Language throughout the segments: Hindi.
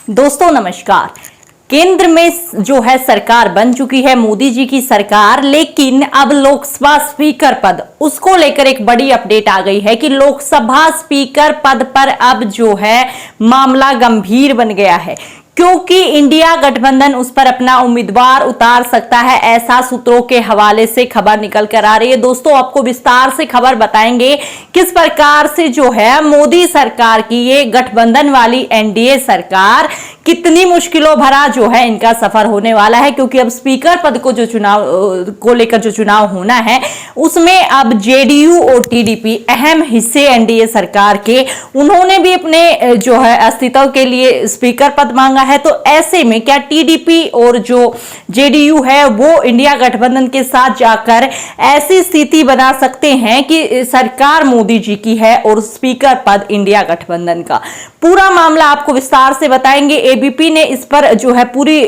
दोस्तों नमस्कार। केंद्र में जो है सरकार बन चुकी है मोदी जी की सरकार, लेकिन अब लोकसभा स्पीकर पद उसको लेकर एक बड़ी अपडेट आ गई है कि लोकसभा स्पीकर पद पर अब जो है मामला गंभीर बन गया है, क्योंकि इंडिया गठबंधन उस पर अपना उम्मीदवार उतार सकता है, ऐसा सूत्रों के हवाले से खबर निकल कर आ रही है। दोस्तों आपको विस्तार से खबर बताएंगे किस प्रकार से जो है मोदी सरकार की ये गठबंधन वाली एनडीए सरकार कितनी मुश्किलों भरा जो है इनका सफर होने वाला है, क्योंकि अब स्पीकर पद को जो चुनाव को लेकर जो चुनाव होना है उसमें अब जेडीयू और टीडीपी अहम हिस्से एनडीए सरकार के, उन्होंने भी अपने जो है अस्तित्व के लिए स्पीकर पद मांगा है। तो ऐसे में क्या टीडीपी और जो जेडीयू है वो इंडिया गठबंधन के साथ जाकर ऐसी स्थिति बना सकते हैं कि सरकार मोदी जी की है और स्पीकर पद इंडिया गठबंधन का। पूरा मामला आपको विस्तार से बताएंगे। एबीपी ने इस पर जो है पूरी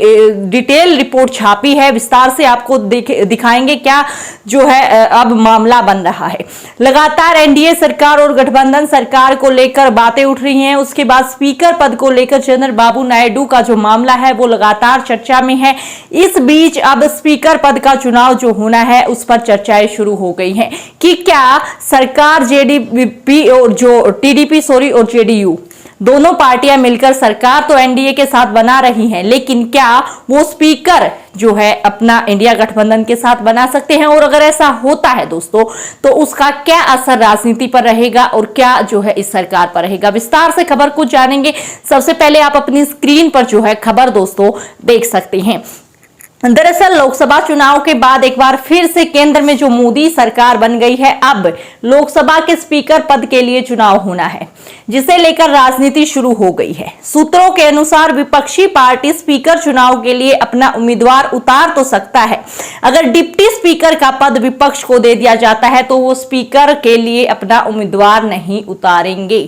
डिटेल रिपोर्ट छापी है, विस्तार से आपको दिखाएंगे क्या जो है अब मामला बन रहा है। लगातार एनडीए सरकार और गठबंधन सरकार को लेकर बातें उठ रही हैं, उसके बाद स्पीकर पद को लेकर चंद्रबाबू नायडू का जो मामला है वो लगातार चर्चा में है। इस बीच अब स्पीकर पद का चुनाव जो होना है उस पर चर्चाएं शुरू हो गई हैं कि क्या सरकार जेडीपी और जो टीडीपी और जेडीयू दोनों पार्टियां मिलकर सरकार तो एनडीए के साथ बना रही हैं, लेकिन क्या वो स्पीकर जो है अपना इंडिया गठबंधन के साथ बना सकते हैं? और अगर ऐसा होता है दोस्तों तो उसका क्या असर राजनीति पर रहेगा और क्या जो है इस सरकार पर रहेगा, विस्तार से खबर को जानेंगे। सबसे पहले आप अपनी स्क्रीन पर जो है खबर दोस्तों देख सकते हैं। दरअसल लोकसभा चुनाव के बाद एक बार फिर से केंद्र में जो मोदी सरकार बन गई है, अब लोकसभा के स्पीकर पद के लिए चुनाव होना है, जिसे लेकर राजनीति शुरू हो गई है। सूत्रों के अनुसार विपक्षी पार्टी स्पीकर चुनाव के लिए अपना उम्मीदवार उतार तो सकता है। अगर डिप्टी स्पीकर का पद विपक्ष को दे दिया जाता है तो वो स्पीकर के लिए अपना उम्मीदवार नहीं उतारेंगे।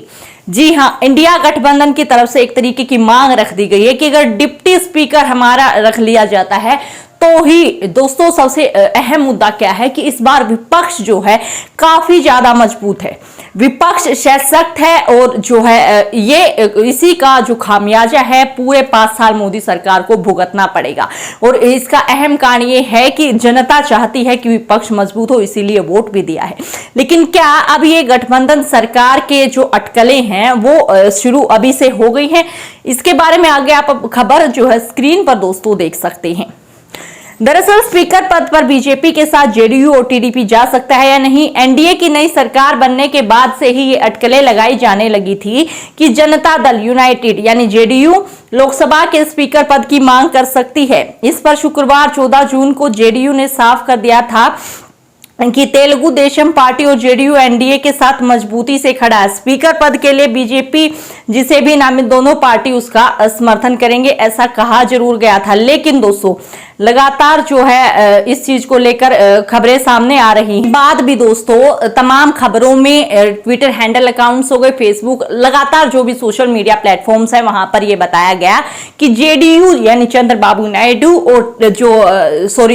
जी हां, इंडिया गठबंधन की तरफ से एक तरीके की मांग रख दी गई है कि अगर डिप्टी स्पीकर हमारा रख लिया जाता है तो ही दोस्तों सबसे अहम मुद्दा क्या है कि इस बार विपक्ष जो है काफी ज्यादा मजबूत है, विपक्ष सशक्त है और जो है ये इसी का जो खामियाजा है पूरे 5 साल मोदी सरकार को भुगतना पड़ेगा। और इसका अहम कारण ये है कि जनता चाहती है कि विपक्ष मजबूत हो, इसीलिए वोट भी दिया है। लेकिन क्या अब ये गठबंधन सरकार के जो अटकलें हैं वो शुरू अभी से हो गई हैं? इसके बारे में आगे आप खबर जो है स्क्रीन पर दोस्तों देख सकते हैं। दरअसल स्पीकर पद पर बीजेपी के साथ जेडीयू और टीडीपी जा सकता है या नहीं, एनडीए की नई सरकार बनने के बाद से ही ये अटकलें लगाई जाने लगी थी कि जनता दल यूनाइटेड यानी जेडीयू लोकसभा के स्पीकर पद की मांग कर सकती है। इस पर शुक्रवार 14 जून को जेडीयू ने साफ कर दिया था कि तेलुगु देशम पार्टी और जेडीयू एनडीए के साथ मजबूती से खड़ा है। स्पीकर पद के लिए बीजेपी जिसे भी नामित दोनों पार्टी उसका समर्थन करेंगे, ऐसा कहा जरूर गया था। लेकिन दोस्तों लगातार जो है इस चीज को लेकर खबरें सामने आ रही हैं। बाद भी दोस्तों तमाम खबरों में ट्विटर हैंडल अकाउंट्स हो गए, फेसबुक, लगातार जो भी सोशल मीडिया प्लेटफॉर्म्स है वहां पर यह बताया गया कि जेडीयू यानी चंद्रबाबू नायडू और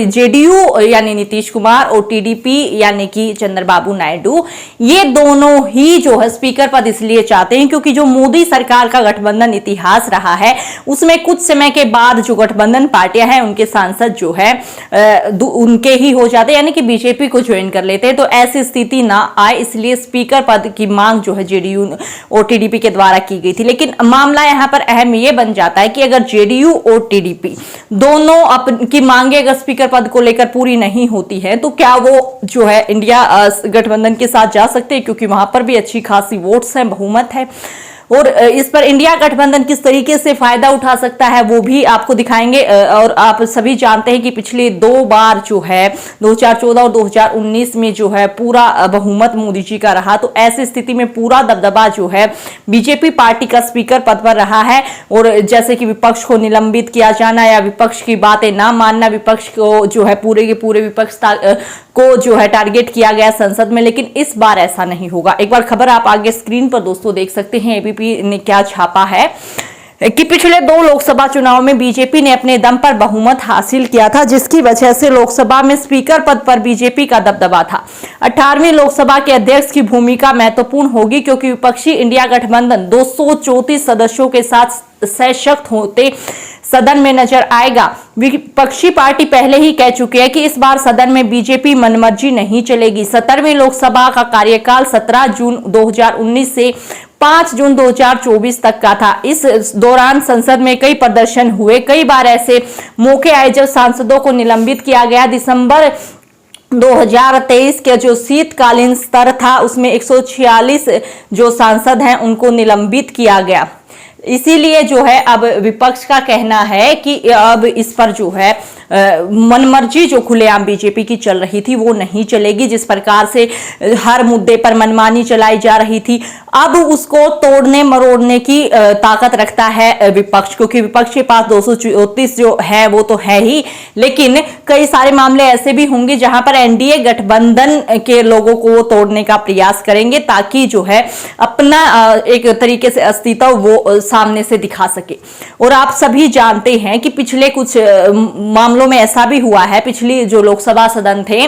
जेडीयू यानी नीतीश कुमार और टीडीपी यानी कि चंद्रबाबू नायडू, ये दोनों ही जो है स्पीकर पद इसलिए चाहते हैं क्योंकि जो मोदी सरकार का गठबंधन इतिहास रहा है उसमें कुछ समय के बाद जो गठबंधन पार्टियां हैं उनके सांसद जो है उनके ही हो जाते, यानी कि बीजेपी को ज्वाइन कर लेते हैं। तो ऐसी स्थिति ना आए इसलिए स्पीकर पद की मांग जो है जेडीयू और टीडीपी के द्वारा की गई थी। लेकिन मामला यहां पर अहम यह बन जाता है कि अगर जेडीयू और टीडीपी दोनों की मांगे अगर स्पीकर पद को लेकर पूरी नहीं होती है तो क्या वो जो है इंडिया गठबंधन के साथ जा सकते हैं, क्योंकि वहां पर भी अच्छी खासी वोट्स हैं, बहुमत है। और इस पर इंडिया गठबंधन किस तरीके से फायदा उठा सकता है वो भी आपको दिखाएंगे। और आप सभी जानते हैं कि पिछले 2 बार जो है 2014 और 2019 में जो है पूरा बहुमत मोदी जी का रहा, तो ऐसी स्थिति में पूरा दबदबा जो है बीजेपी पार्टी का स्पीकर पद पर रहा है। और जैसे कि विपक्ष को निलंबित किया जाना या विपक्ष की बातें ना मानना, विपक्ष को जो है पूरे के पूरे विपक्ष को जो है टारगेट किया गया संसद में, लेकिन इस बार ऐसा नहीं होगा। एक बार खबर आप आगे स्क्रीन पर दोस्तों देख सकते हैं, एबीपी ने क्या छापा है कि पिछले 2 लोकसभा चुनाव में बीजेपी ने अपने दम पर बहुमत हासिल किया था, जिसकी वजह से लोकसभा में स्पीकर पद पर बीजेपी का दबदबा था। 18वीं लोकसभा के अध्यक्ष की भूमिका महत्वपूर्ण होगी क्योंकि विपक्षी इंडिया गठबंधन 234 सदस्यों के साथ सशक्त होते सदन में नजर आएगा। विपक्षी पार्टी पहले ही कह चुकी है कि इस बार सदन में बीजेपी मनमर्जी नहीं चलेगी। 17वीं लोकसभा का कार्यकाल 17 जून 2019 से 5 जून 2024 तक का था। इस दौरान संसद में कई प्रदर्शन हुए, कई बार ऐसे मौके आए जब सांसदों को निलंबित किया गया। दिसंबर 2023 के जो शीतकालीन स्तर था उसमें 146 जो सांसद हैं उनको निलंबित किया गया। इसीलिए जो है अब विपक्ष का कहना है कि अब इस पर जो है मनमर्जी जो खुलेआम बीजेपी की चल रही थी वो नहीं चलेगी। जिस प्रकार से हर मुद्दे पर मनमानी चलाई जा रही थी, अब उसको तोड़ने मरोड़ने की ताकत रखता है विपक्ष, क्योंकि विपक्ष के पास 234 जो है वो तो है ही, लेकिन कई सारे मामले ऐसे भी होंगे जहां पर एनडीए गठबंधन के लोगों को वो तोड़ने का प्रयास करेंगे ताकि जो है अपना एक तरीके से अस्तित्व वो सामने से दिखा सके। और आप सभी जानते हैं कि पिछले कुछ मामलों में ऐसा भी हुआ है, पिछली जो लोकसभा सदन थे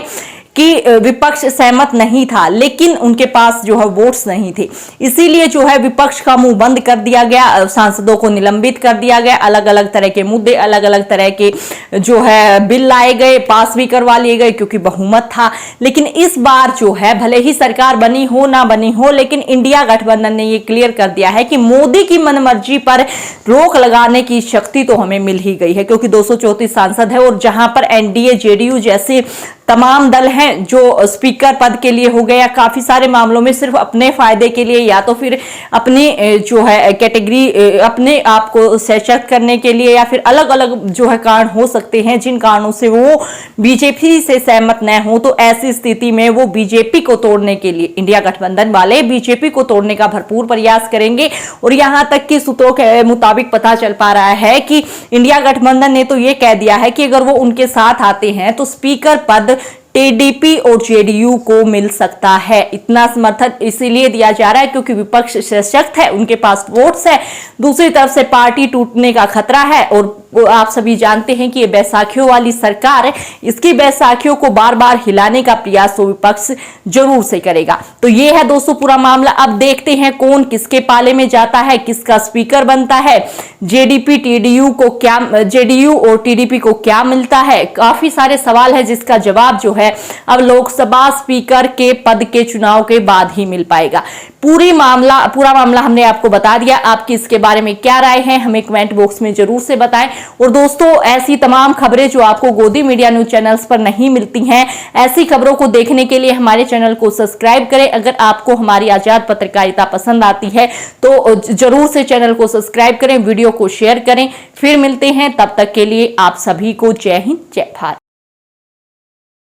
कि विपक्ष सहमत नहीं था लेकिन उनके पास जो है वोट्स नहीं थे, इसीलिए जो है विपक्ष का मुंह बंद कर दिया गया, सांसदों को निलंबित कर दिया गया, अलग अलग तरह के मुद्दे, अलग अलग तरह के जो है बिल लाए गए, पास भी करवा लिए गए क्योंकि बहुमत था। लेकिन इस बार जो है भले ही सरकार बनी हो ना बनी हो, लेकिन इंडिया गठबंधन ने ये क्लियर कर दिया है कि मोदी की मनमर्जी पर रोक लगाने की शक्ति तो हमें मिल ही गई है, क्योंकि 234 सांसद है और जहां पर एनडीए जेडीयू जैसे तमाम दल हैं जो स्पीकर पद के लिए हो गए या काफी सारे मामलों में सिर्फ अपने फायदे के लिए या तो फिर अपनी जो है कैटेगरी अपने आप को सशक्त करने के लिए या फिर अलग अलग जो है कारण हो सकते हैं जिन कारणों से वो बीजेपी से सहमत न हो, तो ऐसी स्थिति में वो बीजेपी को तोड़ने के लिए, इंडिया गठबंधन वाले बीजेपी को तोड़ने का भरपूर प्रयास करेंगे। और यहां तक कि सूत्रों के मुताबिक पता चल पा रहा है कि इंडिया गठबंधन ने तो ये कह दिया है कि अगर वो उनके साथ आते हैं तो स्पीकर पद टीडीपी और जेडीयू को मिल सकता है। इतना समर्थन इसीलिए दिया जा रहा है क्योंकि विपक्ष सशक्त है, उनके पास वोट्स है, दूसरी तरफ से पार्टी टूटने का खतरा है। और आप सभी जानते हैं कि ये बैसाखियों वाली सरकार है, इसकी बैसाखियों को बार बार हिलाने का प्रयास तो विपक्ष जरूर से करेगा। तो ये है दोस्तों पूरा मामला। अब देखते हैं कौन किसके पाले में जाता है, किसका स्पीकर बनता है, जेडीयू और टीडीपी को क्या मिलता है। काफी सारे सवाल है जिसका जवाब जो है अब लोकसभा स्पीकर के पद के चुनाव के बाद ही मिल पाएगा। पूरा मामला हमने आपको बता दिया। आपकी इसके बारे में क्या राय है हमें कमेंट बॉक्स में जरूर से बताएं। और दोस्तों ऐसी तमाम खबरें जो आपको गोदी मीडिया न्यूज चैनल्स पर नहीं मिलती हैं, ऐसी खबरों को देखने के लिए हमारे चैनल को सब्सक्राइब करें। अगर आपको हमारी आजाद पत्रकारिता पसंद आती है तो जरूर से चैनल को सब्सक्राइब करें, वीडियो को शेयर करें। फिर मिलते हैं, तब तक के लिए आप सभी को जय हिंद, जय भारत।